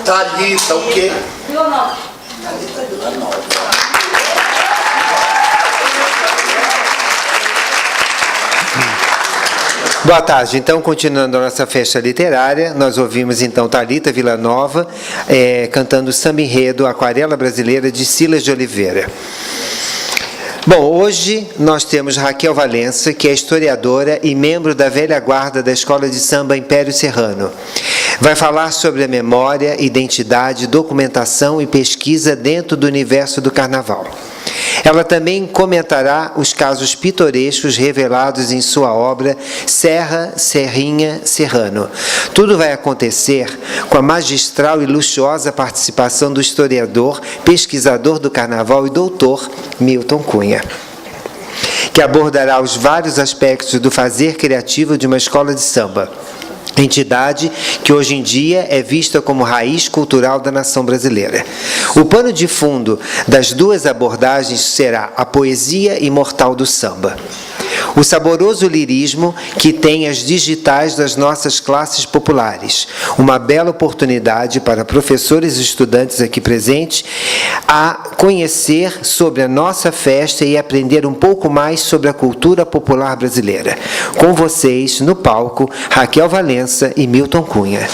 Thalita, o quê? Vila Nova. Thalita Vila Nova. Boa tarde. Então, continuando a nossa festa literária, nós ouvimos então Thalita Vila Nova cantando o samba enredo Aquarela Brasileira de Silas de Oliveira. Bom, hoje nós temos Raquel Valença, que é historiadora e membro da velha guarda da Escola de Samba Império Serrano. Vai falar sobre a memória, identidade, documentação e pesquisa dentro do universo do Carnaval. Ela também comentará os casos pitorescos revelados em sua obra Serra, Serrinha, Serrano. Tudo vai acontecer com a magistral e luxuosa participação do historiador, pesquisador do Carnaval e doutor Milton Cunha, que abordará os vários aspectos do fazer criativo de uma escola de samba, entidade que hoje em dia é vista como raiz cultural da nação brasileira. O pano de fundo das duas abordagens será a poesia imortal do samba, o saboroso lirismo que tem as digitais das nossas classes populares, uma bela oportunidade para professores e estudantes aqui presentes a conhecer sobre a nossa festa e aprender um pouco mais sobre a cultura popular brasileira. Com vocês, no palco, Raquel Valença e Milton Cunha.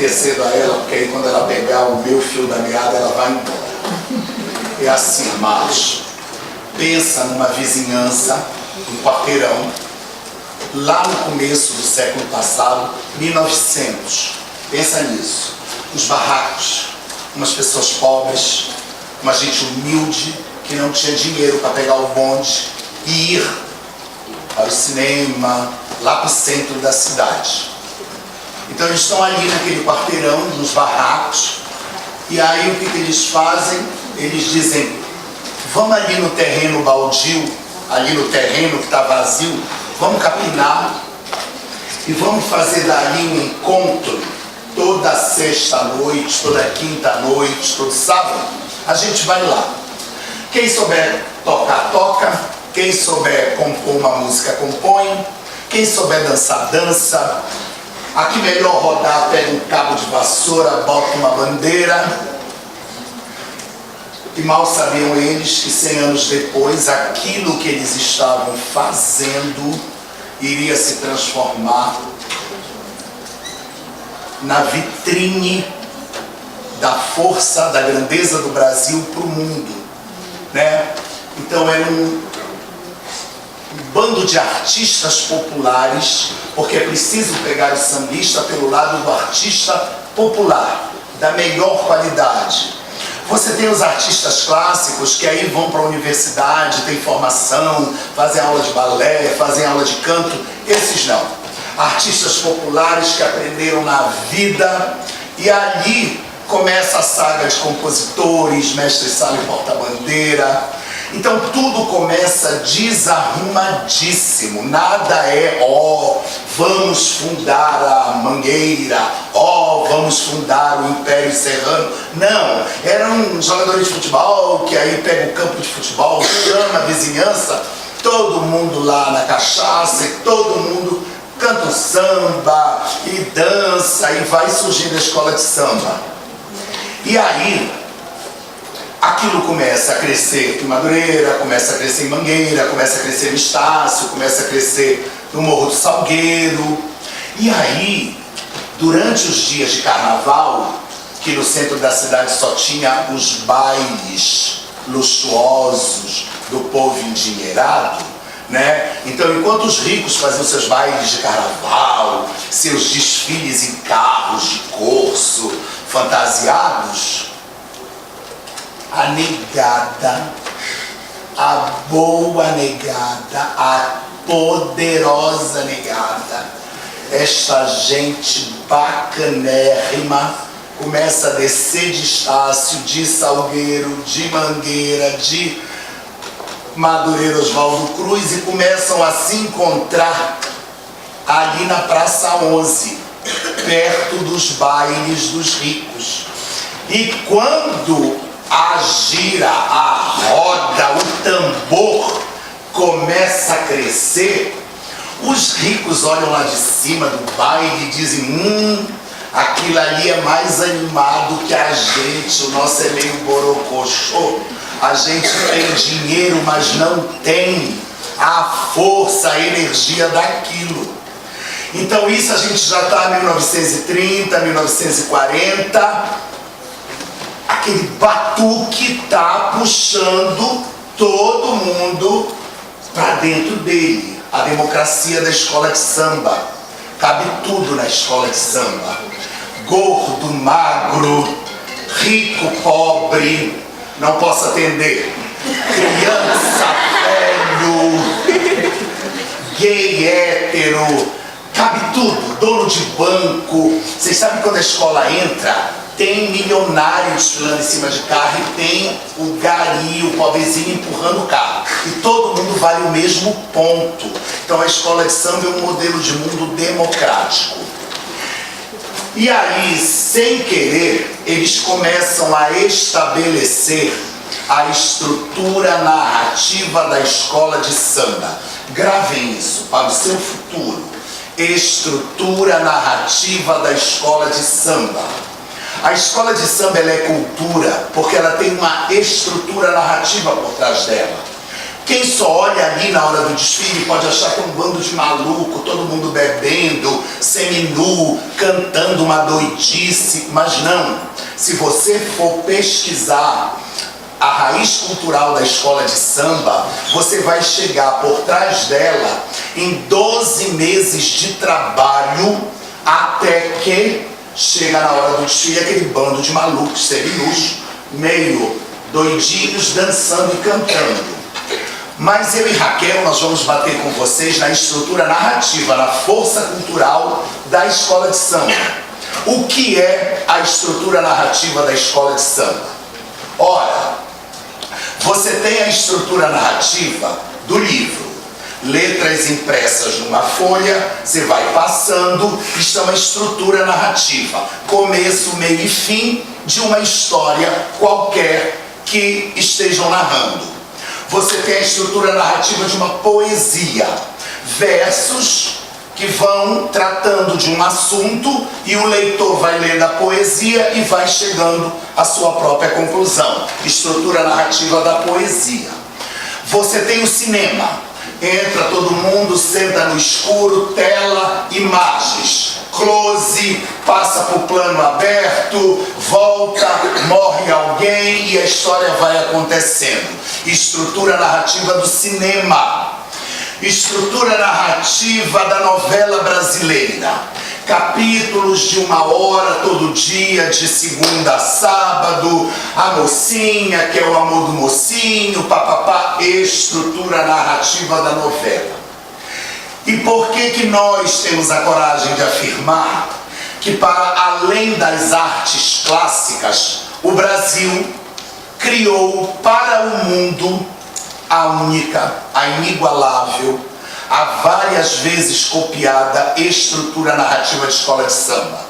Cedo a ela, porque aí quando ela pegar o meu fio da meada, ela vai embora. É assim, macho. Pensa numa vizinhança, um quarteirão, lá no começo do século passado, 1900. Pensa nisso. Os barracos, umas pessoas pobres, uma gente humilde, que não tinha dinheiro para pegar o bonde e ir para o cinema, lá para o centro da cidade. Então eles estão ali naquele quarteirão, nos barracos, e aí o que eles fazem? Eles dizem, vamos ali no terreno baldio, ali no terreno que está vazio, vamos capinar e vamos fazer dali um encontro toda sexta-noite, toda quinta-noite, todo sábado, a gente vai lá. Quem souber tocar, toca, quem souber compor uma música, compõe, quem souber dançar, dança. Aqui melhor rodar, pega um cabo de vassoura, bota uma bandeira. E mal sabiam eles que 100 anos depois, aquilo que eles estavam fazendo iria se transformar na vitrine da força, da grandeza do Brasil para o mundo, né? Então era um bando de artistas populares, porque é preciso pegar o sambista pelo lado do artista popular, da melhor qualidade. Você tem os artistas clássicos que aí vão para a universidade, têm formação, fazem aula de balé, fazem aula de canto. Esses não. Artistas populares que aprenderam na vida, e ali começa a saga de compositores, mestre-sala e porta-bandeira. Então tudo começa desarrumadíssimo, nada é vamos fundar a Mangueira, vamos fundar o Império Serrano. Não, eram jogadores de futebol que aí pega o campo de futebol, chama a vizinhança, todo mundo lá na cachaça e todo mundo canta o samba e dança e vai surgindo a escola de samba. E aí aquilo começa a crescer em Madureira, começa a crescer em Mangueira, começa a crescer em Estácio, começa a crescer no Morro do Salgueiro. E aí, durante os dias de carnaval, que no centro da cidade só tinha os bailes luxuosos do povo endinheirado, né? Então, enquanto os ricos faziam seus bailes de carnaval, seus desfiles em carros de corso, fantasiados, a negada, a boa negada, a poderosa negada, esta gente bacanérrima começa a descer de Estácio, de Salgueiro, de Mangueira, de Madureira, Oswaldo Cruz, e começam a se encontrar ali na Praça 11, perto dos bailes dos ricos. E quando a gira, a roda, o tambor começa a crescer, os ricos olham lá de cima do baile e dizem: aquilo ali é mais animado que a gente, o nosso é meio borocochô, a gente tem dinheiro, mas não tem a força, a energia daquilo. Então isso a gente já está em 1930, 1940, aquele batuque está puxando todo mundo para dentro dele. A democracia da escola de samba, cabe tudo na escola de samba. Gordo, magro, rico, pobre, não posso atender. Criança, velho, gay, hétero, cabe tudo. Dono de banco. Vocês sabem quando a escola entra, tem milionário desfilando em cima de carro e tem o gari, o pobrezinho empurrando o carro. E todo mundo vale o mesmo ponto. Então a escola de samba é um modelo de mundo democrático. E aí, sem querer, eles começam a estabelecer a estrutura narrativa da escola de samba. Gravem isso para o seu futuro. Estrutura narrativa da escola de samba. A escola de samba ela é cultura porque ela tem uma estrutura narrativa por trás dela. Quem só olha ali na hora do desfile pode achar que é um bando de maluco, todo mundo bebendo, seminu, cantando uma doidice, mas não. Se você for pesquisar a raiz cultural da escola de samba, você vai chegar por trás dela em 12 meses de trabalho até que chega na hora do desfile aquele bando de malucos, seminus, meio doidinhos, dançando e cantando. Mas eu e Raquel, nós vamos bater com vocês na estrutura narrativa, na força cultural da escola de samba. O que é a estrutura narrativa da escola de samba? Ora, você tem a estrutura narrativa do livro. Letras impressas numa folha, você vai passando, isso é uma estrutura narrativa. Começo, meio e fim de uma história qualquer que estejam narrando. Você tem a estrutura narrativa de uma poesia, versos que vão tratando de um assunto e o leitor vai lendo a poesia e vai chegando à sua própria conclusão. Estrutura narrativa da poesia. Você tem o cinema. Entra todo mundo, senta no escuro, tela, imagens, close, passa por plano aberto, volta, morre alguém e a história vai acontecendo. Estrutura narrativa do cinema. Estrutura narrativa da novela brasileira. Capítulos de 1 hora todo dia, de segunda a sábado, a mocinha, que é o amor do mocinho, papapá, estrutura narrativa da novela. E por que nós temos a coragem de afirmar que, para além das artes clássicas, o Brasil criou para o mundo a única, a inigualável, a várias vezes copiada estrutura narrativa de escola de samba?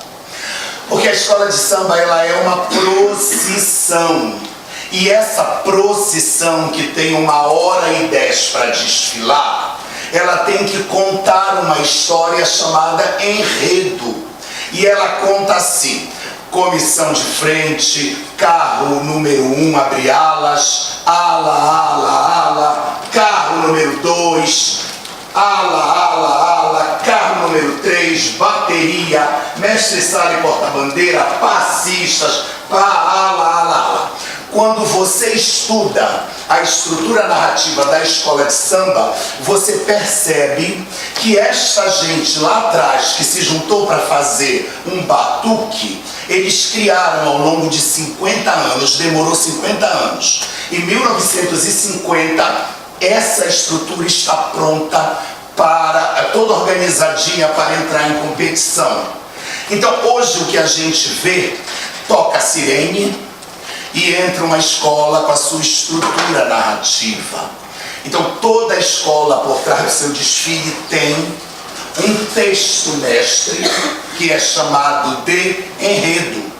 Porque a escola de samba ela é uma procissão. E essa procissão, que tem 1h10 para desfilar, ela tem que contar uma história chamada enredo. E ela conta assim: comissão de frente, carro número 1, abre alas, ala, carro número 2, ala, carro número 3, bateria, mestre-sala e porta-bandeira, passistas, ala. Quando você estuda a estrutura narrativa da escola de samba, você percebe que esta gente lá atrás, que se juntou para fazer um batuque, eles criaram ao longo de 50 anos, demorou 50 anos. Em 1950, essa estrutura está pronta, para toda organizadinha para entrar em competição. Então hoje o que a gente vê, toca a sirene e entra uma escola com a sua estrutura narrativa. Então toda a escola por trás do seu desfile tem um texto mestre que é chamado de enredo.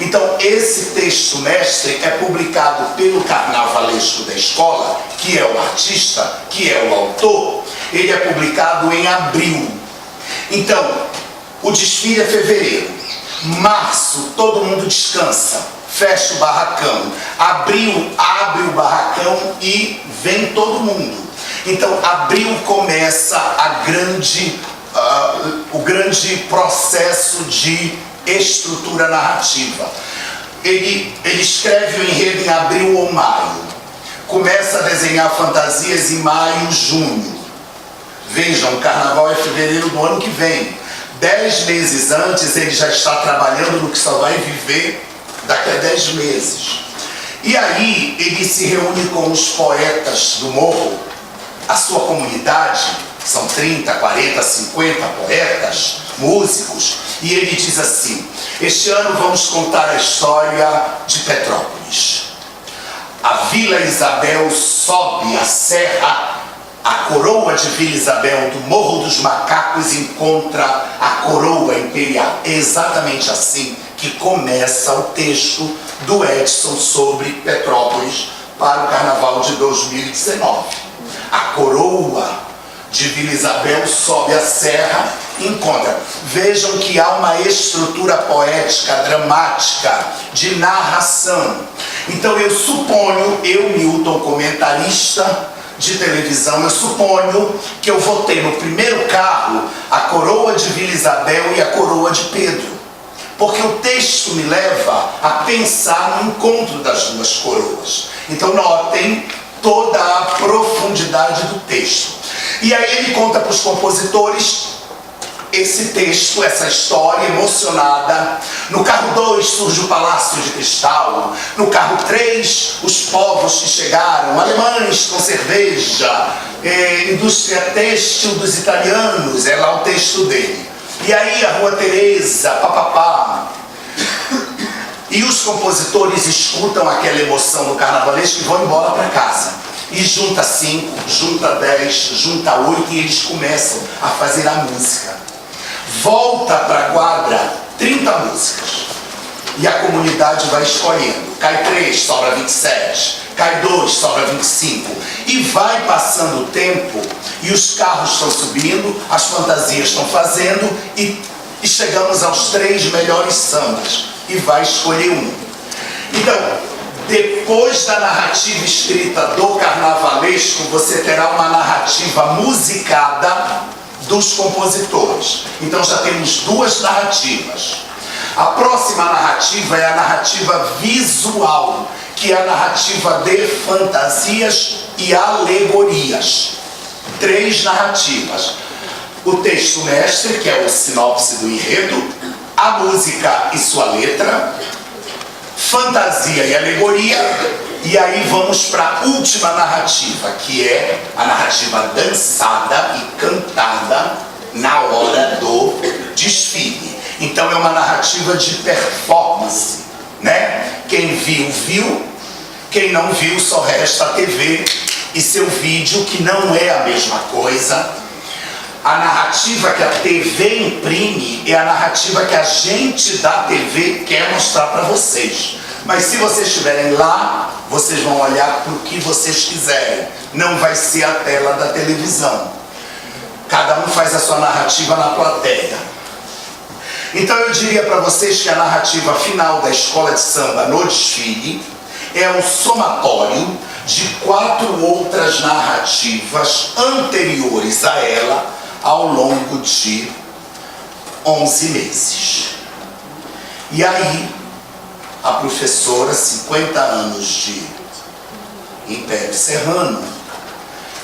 Então, esse texto mestre é publicado pelo carnavalesco da escola, que é o artista, que é o autor. Ele é publicado em abril. Então, o desfile é fevereiro. Março, todo mundo descansa, fecha o barracão. Abril, abre o barracão e vem todo mundo. Então, abril começa o grande processo de estrutura narrativa. Ele escreve o enredo em abril ou maio. Começa a desenhar fantasias em maio, junho. Vejam, o carnaval é fevereiro do ano que vem. 10 meses antes ele já está trabalhando no que só vai viver daqui a 10 meses. E aí ele se reúne com os poetas do morro, a sua comunidade, são 30, 40, 50 poetas, músicos, e ele diz assim: este ano vamos contar a história de Petrópolis. A Vila Isabel sobe a serra, a coroa de Vila Isabel do Morro dos Macacos encontra a coroa imperial. É exatamente assim que começa o texto do Edson sobre Petrópolis para o Carnaval de 2019. A coroa de Vila Isabel sobe a serra e encontra. Vejam que há uma estrutura poética, dramática, de narração. Então eu suponho, eu, Milton, comentarista de televisão, eu suponho que eu vou ter no primeiro carro a coroa de Vila Isabel e a coroa de Pedro. Porque o texto me leva a pensar no encontro das duas coroas. Então notem toda a profundidade do texto. E aí ele conta para os compositores esse texto, essa história emocionada. No carro 2 surge o Palácio de Cristal. No carro 3, os povos que chegaram, alemães com cerveja, indústria têxtil dos italianos, é lá o texto dele. E aí a Rua Teresa, papapá. E os compositores escutam aquela emoção do carnavalesco e vão embora para casa. E junta 5, junta 10, junta 8 e eles começam a fazer a música. Volta para a quadra 30 músicas. E a comunidade vai escolhendo. Cai 3, sobra 27. Cai 2, sobra 25. E vai passando o tempo e os carros estão subindo, as fantasias estão fazendo e chegamos aos 3 melhores sambas. E vai escolher um. Então, depois da narrativa escrita do carnavalesco, você terá uma narrativa musicada dos compositores. Então já temos 2 narrativas. A próxima narrativa é a narrativa visual, que é a narrativa de fantasias e alegorias. 3 narrativas. O texto mestre, que é o sinopse do enredo, a música e sua letra, fantasia e alegoria, e aí vamos para a última narrativa, que é a narrativa dançada e cantada na hora do desfile. Então é uma narrativa de performance, né? Quem viu, viu. Quem não viu, só resta a TV e seu vídeo, que não é a mesma coisa. A narrativa que a TV imprime é a narrativa que a gente da TV quer mostrar para vocês. Mas se vocês estiverem lá, vocês vão olhar para o que vocês quiserem. Não vai ser a tela da televisão. Cada um faz a sua narrativa na plateia. Então eu diria para vocês que a narrativa final da escola de samba no desfile é um somatório de 4 outras narrativas anteriores a ela ao longo de 11 meses. E aí, a professora, 50 anos de Império Serrano,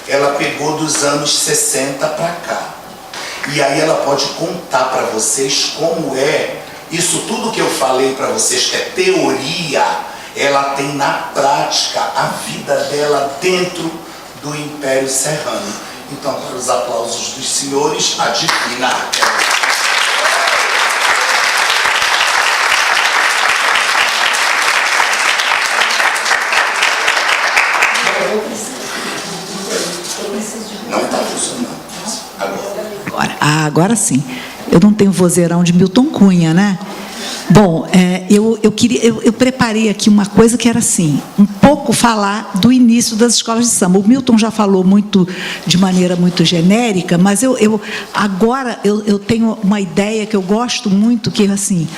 ela pegou dos anos 60 para cá. E aí ela pode contar para vocês como é isso tudo que eu falei para vocês, que é teoria, ela tem na prática a vida dela dentro do Império Serrano. Então, para os aplausos dos senhores, a divina Raquel. Não está funcionando. Agora sim. Eu não tenho vozeirão de Milton Cunha, né? Bom, eu preparei aqui uma coisa que era assim, um pouco falar do início das escolas de samba. O Milton já falou de maneira muito genérica, mas agora eu tenho uma ideia que eu gosto muito, que é assim,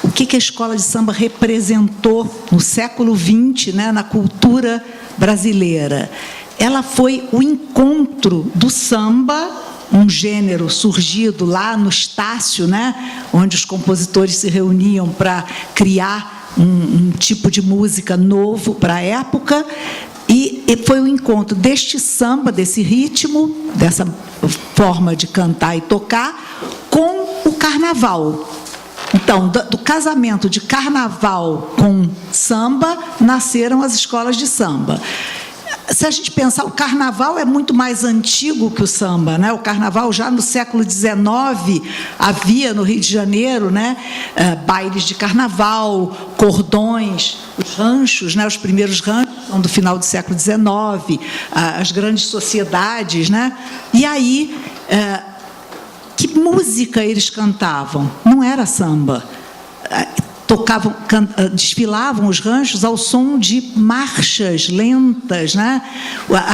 o que a escola de samba representou no século XX, né, na cultura brasileira. Ela foi o encontro do samba, um gênero surgido lá no Estácio, né, onde os compositores se reuniam para criar um tipo de música novo para a época, e foi o encontro deste samba, desse ritmo, dessa forma de cantar e tocar, com o carnaval. Então, do casamento de carnaval com samba, nasceram as escolas de samba. Se a gente pensar, o carnaval é muito mais antigo que o samba, né? O carnaval, já no século XIX, havia no Rio de Janeiro, né, bailes de carnaval, cordões, os ranchos, né, os primeiros ranchos são do final do século XIX, as grandes sociedades, né? E aí, que música eles cantavam? Não era samba. Desfilavam os ranchos ao som de marchas lentas, né?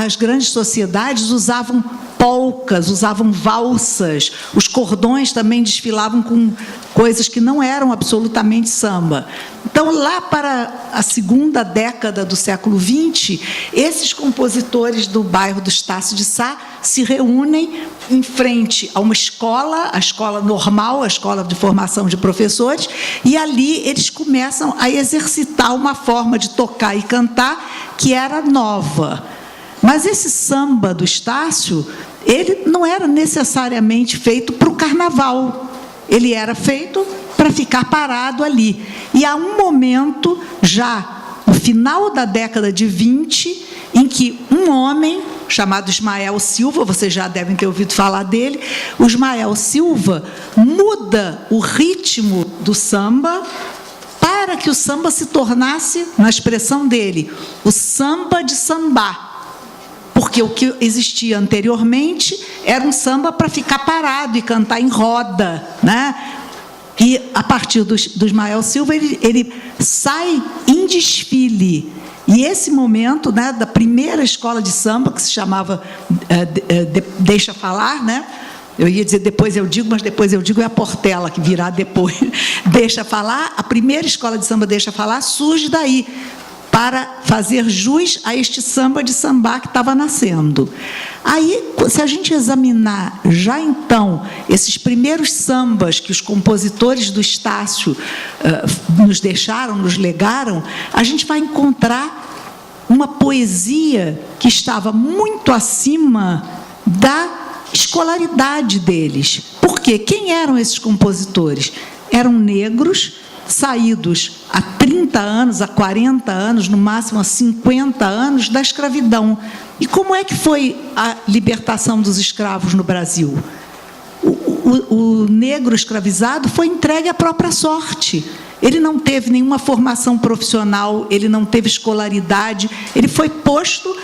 As grandes sociedades usavam polcas, usavam valsas, os cordões também desfilavam com coisas que não eram absolutamente samba. Então, lá para a segunda década do século XX, esses compositores do bairro do Estácio de Sá se reúnem em frente a uma escola, a escola normal, a escola de formação de professores, e ali eles começam a exercitar uma forma de tocar e cantar que era nova. Mas esse samba do Estácio, ele não era necessariamente feito para o carnaval. Ele era feito para ficar parado ali. E há um momento, já no final da década de 20, em que um homem chamado Ismael Silva, vocês já devem ter ouvido falar dele, o Ismael Silva muda o ritmo do samba para que o samba se tornasse, na expressão dele, o samba de sambar. Porque o que existia anteriormente era um samba para ficar parado e cantar em roda, né? E, a partir do Ismael Silva, ele sai em desfile. E esse momento, né, da primeira escola de samba, que se chamava Deixa Falar, né? Eu ia dizer depois eu digo, mas depois eu digo é a Portela, que virá depois. Deixa Falar, a primeira escola de samba Deixa Falar surge daí, para fazer jus a este samba de sambar que estava nascendo. Aí, se a gente examinar já então esses primeiros sambas que os compositores do Estácio nos deixaram, nos legaram, a gente vai encontrar uma poesia que estava muito acima da escolaridade deles. Por quê? Quem eram esses compositores? Eram negros, saídos há 30 anos, há 40 anos, no máximo há 50 anos, da escravidão. E como é que foi a libertação dos escravos no Brasil? O negro escravizado foi entregue à própria sorte. Ele não teve nenhuma formação profissional, ele não teve escolaridade, ele foi posto,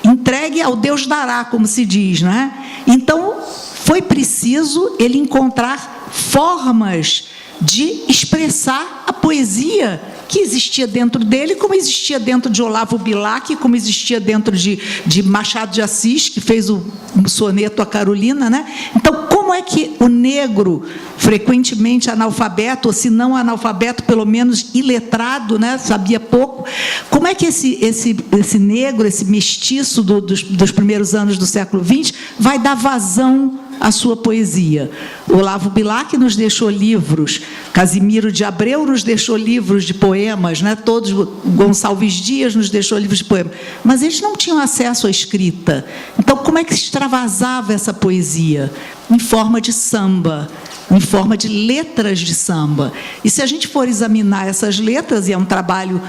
entregue ao Deus dará, como se diz, não é? Então, foi preciso ele encontrar formas de expressar a poesia que existia dentro dele, como existia dentro de Olavo Bilac, como existia dentro de Machado de Assis, que fez o soneto a Carolina, né? Então, como é que o negro, frequentemente analfabeto, ou se não analfabeto, pelo menos iletrado, né? Sabia pouco, como é que esse negro, esse mestiço dos primeiros anos do século XX, vai dar vazão à sua poesia? Olavo Bilac nos deixou livros, Casimiro de Abreu nos deixou livros de poemas, né? Todos, Gonçalves Dias nos deixou livros de poemas, mas eles não tinham acesso à escrita. Então, como é que se extravasava essa poesia? Em forma de samba, em forma de letras de samba. E se a gente for examinar essas letras, e é um trabalho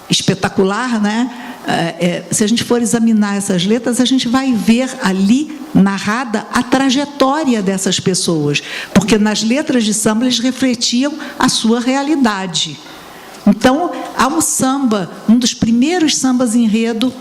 espetacular, né? Se a gente for examinar essas letras, a gente vai ver ali narrada a trajetória dessas pessoas, porque nas letras de samba eles refletiam a sua realidade. Então, há um samba, um dos primeiros sambas enredo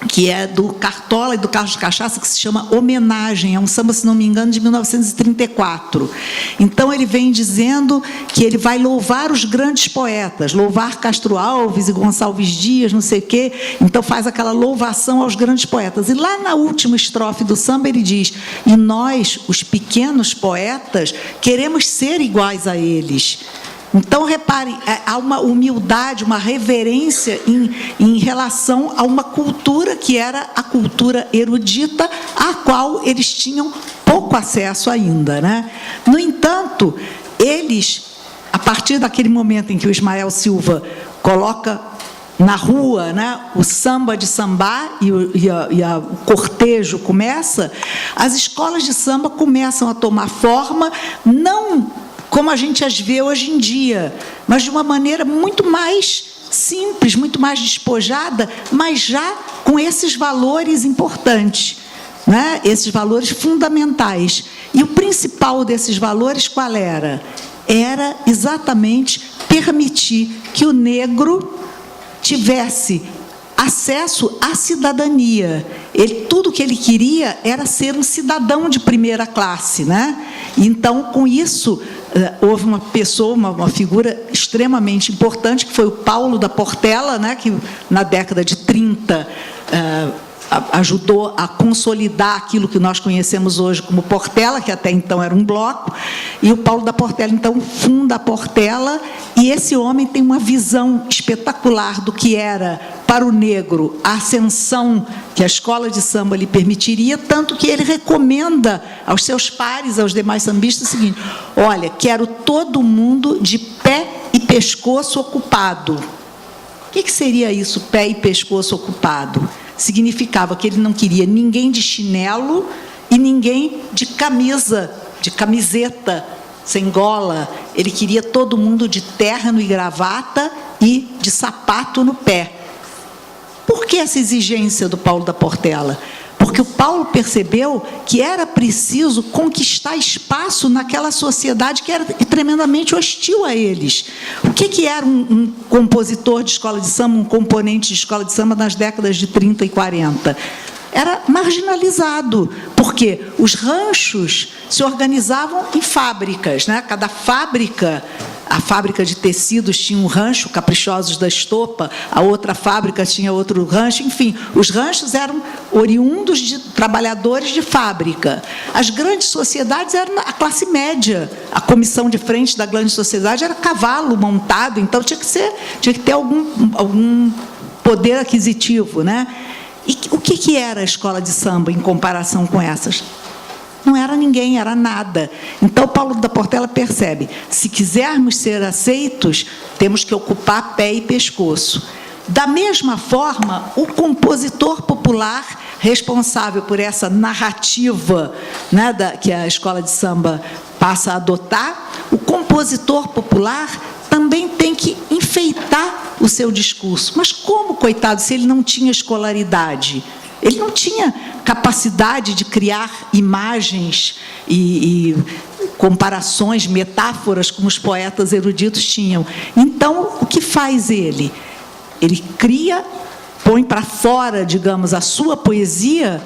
que é do Cartola e do Carlos de Cachaça, que se chama Homenagem, é um samba, se não me engano, de 1934. Então, ele vem dizendo que ele vai louvar os grandes poetas, louvar Castro Alves e Gonçalves Dias, não sei o quê, então faz aquela louvação aos grandes poetas. E lá na última estrofe do samba ele diz: e nós, os pequenos poetas, queremos ser iguais a eles. Então, reparem, há uma humildade, uma reverência em relação a uma cultura que era a cultura erudita, à qual eles tinham pouco acesso ainda, né? No entanto, eles, a partir daquele momento em que o Ismael Silva coloca na rua, né, o samba de sambar e o cortejo começa, as escolas de samba começam a tomar forma, não como a gente as vê hoje em dia, mas de uma maneira muito mais simples, muito mais despojada, mas já com esses valores importantes, né? Esses valores fundamentais. E o principal desses valores qual era? Era exatamente permitir que o negro tivesse acesso à cidadania. Tudo que ele queria era ser um cidadão de primeira classe, né? Então, com isso, houve uma pessoa, uma figura extremamente importante, que foi o Paulo da Portela, né, que na década de 30 ajudou a consolidar aquilo que nós conhecemos hoje como Portela, que até então era um bloco, e o Paulo da Portela, então, funda a Portela, e esse homem tem uma visão espetacular do que era, para o negro, a ascensão que a escola de samba lhe permitiria, tanto que ele recomenda aos seus pares, aos demais sambistas, o seguinte: olha, quero todo mundo de pé e pescoço ocupado. O que seria isso, pé e pescoço ocupado? Significava que ele não queria ninguém de chinelo e ninguém de camisa, de camiseta sem gola. Ele queria todo mundo de terno e gravata e de sapato no pé. Por que essa exigência do Paulo da Portela? Porque o Paulo percebeu que era preciso conquistar espaço naquela sociedade que era tremendamente hostil a eles. O que era um compositor de escola de samba, um componente de escola de samba nas décadas de 30 e 40? Era marginalizado, porque os ranchos se organizavam em fábricas, né? Cada fábrica, a fábrica de tecidos tinha um rancho, Caprichosos da Estopa, a outra fábrica tinha outro rancho, enfim, os ranchos eram oriundos de trabalhadores de fábrica. As grandes sociedades eram a classe média, a comissão de frente da grande sociedade era cavalo montado, então tinha que ter algum poder aquisitivo, né? E o que era a escola de samba em comparação com essas? Não era ninguém, era nada. Então, Paulo da Portela percebe: se quisermos ser aceitos, temos que ocupar pé e pescoço. Da mesma forma, o compositor popular, responsável por essa narrativa, né, que a escola de samba passa a adotar, o compositor popular também tem que enfeitar o seu discurso. Mas como, coitado, se ele não tinha escolaridade? Ele não tinha capacidade de criar imagens e comparações, metáforas, como os poetas eruditos tinham. Então, o que faz ele? Ele cria, põe para fora, digamos, a sua poesia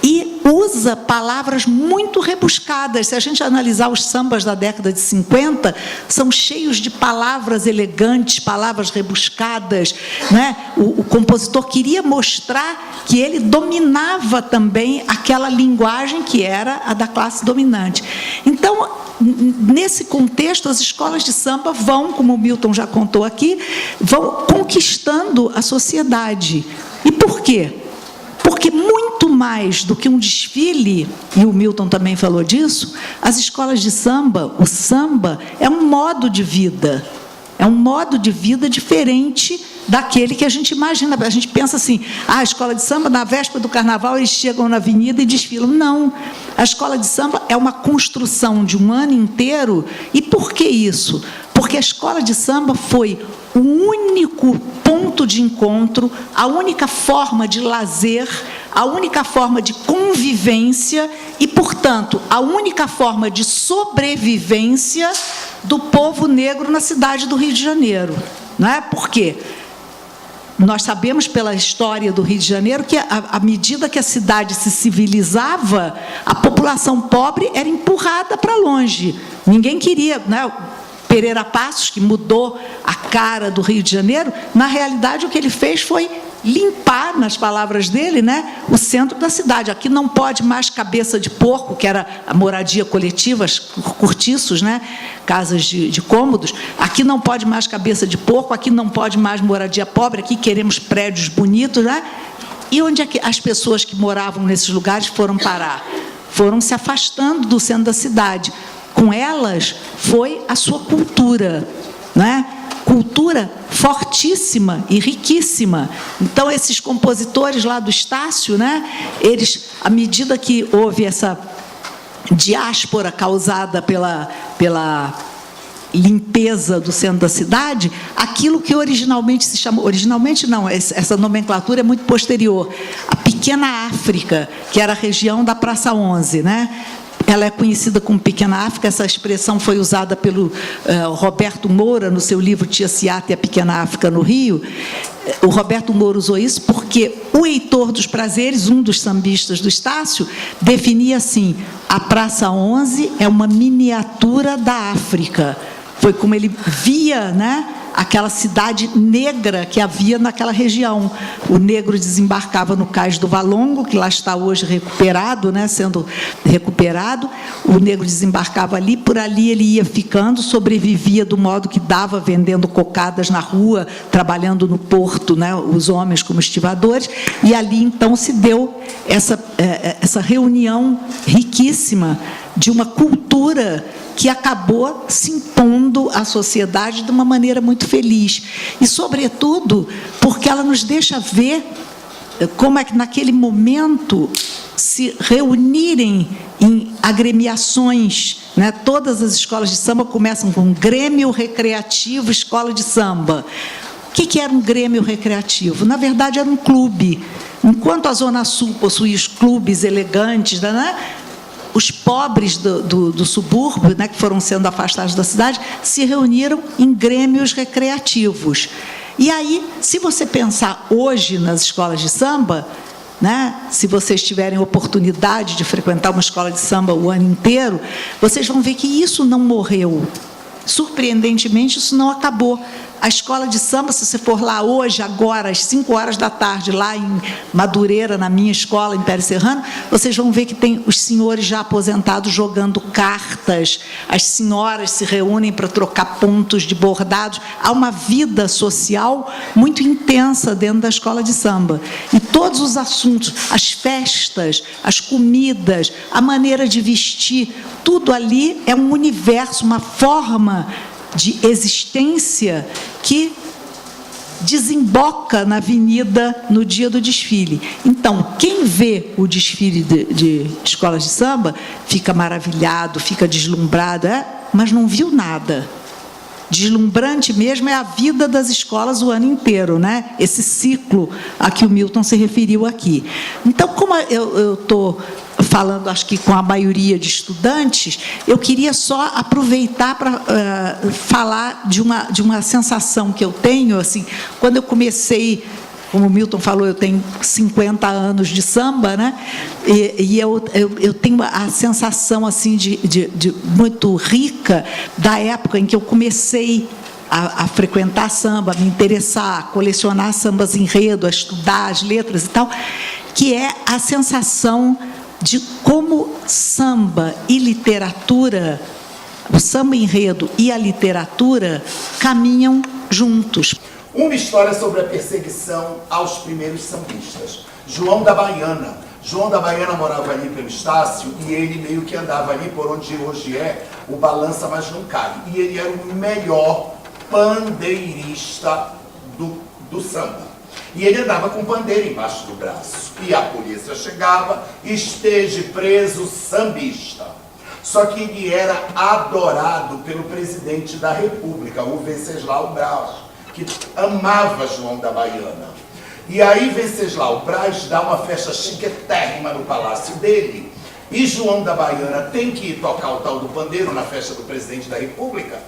e usa palavras muito rebuscadas. Se a gente analisar os sambas da década de 50, são cheios de palavras elegantes, palavras rebuscadas, né? O compositor queria mostrar que ele dominava também aquela linguagem que era a da classe dominante. Então, nesse contexto, as escolas de samba vão, como o Milton já contou aqui, vão conquistando a sociedade. E por quê? Porque muito mais do que um desfile, e o Milton também falou disso, as escolas de samba, o samba é um modo de vida. É um modo de vida diferente daquele que a gente imagina. A gente pensa assim: a escola de samba, na véspera do carnaval, eles chegam na avenida e desfilam. Não. A escola de samba é uma construção de um ano inteiro. E por que isso? Porque a escola de samba foi o único ponto de encontro, a única forma de lazer, a única forma de convivência e, portanto, a única forma de sobrevivência do povo negro na cidade do Rio de Janeiro. Não é? Por quê? nós sabemos pela história do Rio de Janeiro que, à medida que a cidade se civilizava, a população pobre era empurrada para longe. Ninguém queria, né? Pereira Passos, que mudou a cara do Rio de Janeiro, na realidade o que ele fez foi limpar, nas palavras dele, né, o centro da cidade. Aqui não pode mais cabeça de porco, que era a moradia coletiva, cortiços, né, casas de cômodos. Aqui não pode mais cabeça de porco, aqui não pode mais moradia pobre, aqui queremos prédios bonitos, né? E onde é que as pessoas que moravam nesses lugares foram parar? Foram se afastando do centro da cidade. Com elas foi a sua cultura, né? Cultura fortíssima e riquíssima. Então, esses compositores lá do Estácio, né? Eles, à medida que houve essa diáspora causada pela limpeza do centro da cidade, aquilo que originalmente se chamou, originalmente não, essa nomenclatura é muito posterior, a Pequena África, que era a região da Praça 11, né? Ela é conhecida como Pequena África, essa expressão foi usada pelo Roberto Moura, no seu livro Tia Ciata e a Pequena África no Rio. O Roberto Moura usou isso porque o Heitor dos Prazeres, um dos sambistas do Estácio, definia assim: a Praça 11 é uma miniatura da África. Foi como ele via, né, aquela cidade negra que havia naquela região. O negro desembarcava no Cais do Valongo, que lá está hoje recuperado, né, sendo recuperado. O negro desembarcava ali, por ali ele ia ficando, sobrevivia do modo que dava, vendendo cocadas na rua, trabalhando no porto, né, os homens como estivadores, e ali então se deu essa reunião riquíssima de uma cultura que acabou se impondo à sociedade de uma maneira muito feliz. E, sobretudo, porque ela nos deixa ver como é que, naquele momento, se reunirem em agremiações, né? Todas as escolas de samba começam com Grêmio Recreativo Escola de Samba. O que era um Grêmio Recreativo? Na verdade, era um clube. Enquanto a Zona Sul possuía os clubes elegantes, né? Os pobres do subúrbio, né, que foram sendo afastados da cidade, se reuniram em grêmios recreativos. E aí, se você pensar hoje nas escolas de samba, né, se vocês tiverem oportunidade de frequentar uma escola de samba o ano inteiro, vocês vão ver que isso não morreu. Surpreendentemente, isso não acabou. A escola de samba, se você for lá hoje, agora, às 5 horas da tarde, lá em Madureira, na minha escola, em Pérez Serrano, vocês vão ver que tem os senhores já aposentados jogando cartas, as senhoras se reúnem para trocar pontos de bordados. Há uma vida social muito intensa dentro da escola de samba. E todos os assuntos, as festas, as comidas, a maneira de vestir, tudo ali é um universo, uma forma de existência que desemboca na avenida no dia do desfile. Então, quem vê o desfile de escolas de samba fica maravilhado, fica deslumbrado, mas não viu nada. Deslumbrante mesmo é a vida das escolas o ano inteiro, né? Esse ciclo a que o Milton se referiu aqui. Então, como eu estou falando, acho que com a maioria de estudantes, eu queria só aproveitar para falar de uma sensação que eu tenho, assim, quando eu comecei, como o Milton falou, eu tenho 50 anos de samba, né? E eu tenho a sensação assim de muito rica da época em que eu comecei a frequentar samba, a me interessar, a colecionar sambas enredo, a estudar as letras e tal, que é a sensação de como samba e literatura, o samba enredo e a literatura caminham juntos. Uma história sobre a perseguição aos primeiros sambistas. João da Baiana. João da Baiana morava ali pelo Estácio e ele meio que andava ali por onde hoje é o Balança Mas Não Cai. E ele era o melhor pandeirista do samba. E ele andava com pandeiro embaixo do braço. E a polícia chegava, esteja preso sambista. Só que ele era adorado pelo presidente da República, o Venceslau Braz, que amava João da Baiana. E aí Venceslau Braz dá uma festa chiquetérrima no palácio dele. E João da Baiana tem que ir tocar o tal do pandeiro na festa do presidente da República.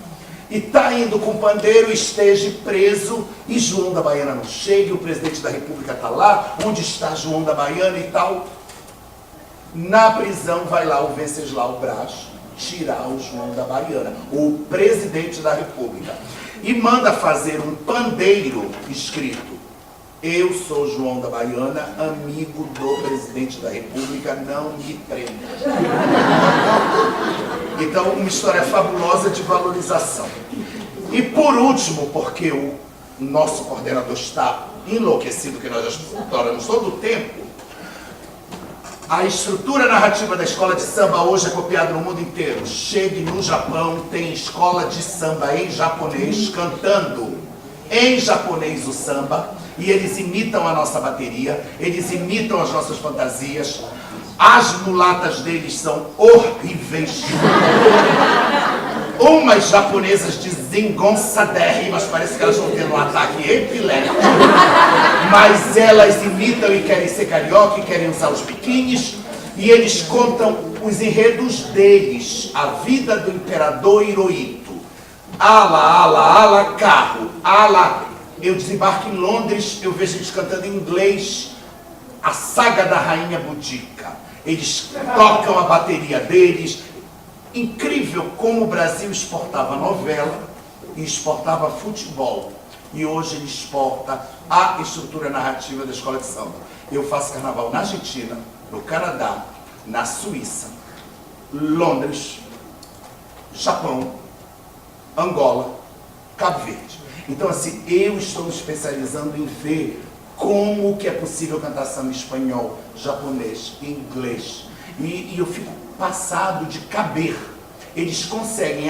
e está indo com o pandeiro, esteja preso, e João da Baiana não chega, e o presidente da República está lá, onde está João da Baiana e tal. Na prisão vai lá o Venceslau Braz tirar o João da Baiana, o presidente da República, e manda fazer um pandeiro escrito: eu sou João da Baiana, amigo do presidente da República, não me prenda. Então, uma história fabulosa de valorização. E por último, porque o nosso coordenador está enlouquecido, que nós já exploramos todo o tempo, a estrutura narrativa da escola de samba hoje é copiada no mundo inteiro. Chegue no Japão, tem escola de samba em japonês, cantando em japonês o samba, e eles imitam a nossa bateria, eles imitam as nossas fantasias. As mulatas deles são horríveis. Umas japonesas desengonçadérrimas, parece que elas vão ter um ataque epilético. Mas elas imitam e querem ser carioca e querem usar os biquínis. E eles contam os enredos deles. A vida do imperador Hirohito. Ala, ala, ala, carro. Ala. Eu desembarco em Londres, eu vejo eles cantando em inglês a saga da Rainha Boudica. Eles tocam a bateria deles. Incrível como o Brasil exportava novela e exportava futebol. E hoje ele exporta a estrutura narrativa da escola de samba. Eu faço carnaval na Argentina, no Canadá, na Suíça, Londres, Japão, Angola, Cabo Verde. Então, assim, eu estou me especializando em ver como que é possível cantar samba em espanhol, japonês, inglês. E eu fico passado de caber. Eles conseguem,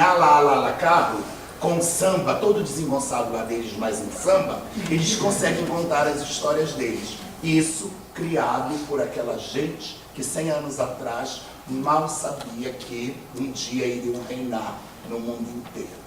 carro, com samba, todo desengonçado lá deles, mas em samba, eles conseguem contar as histórias deles. Isso criado por aquela gente que 100 anos atrás mal sabia que um dia iriam reinar no mundo inteiro.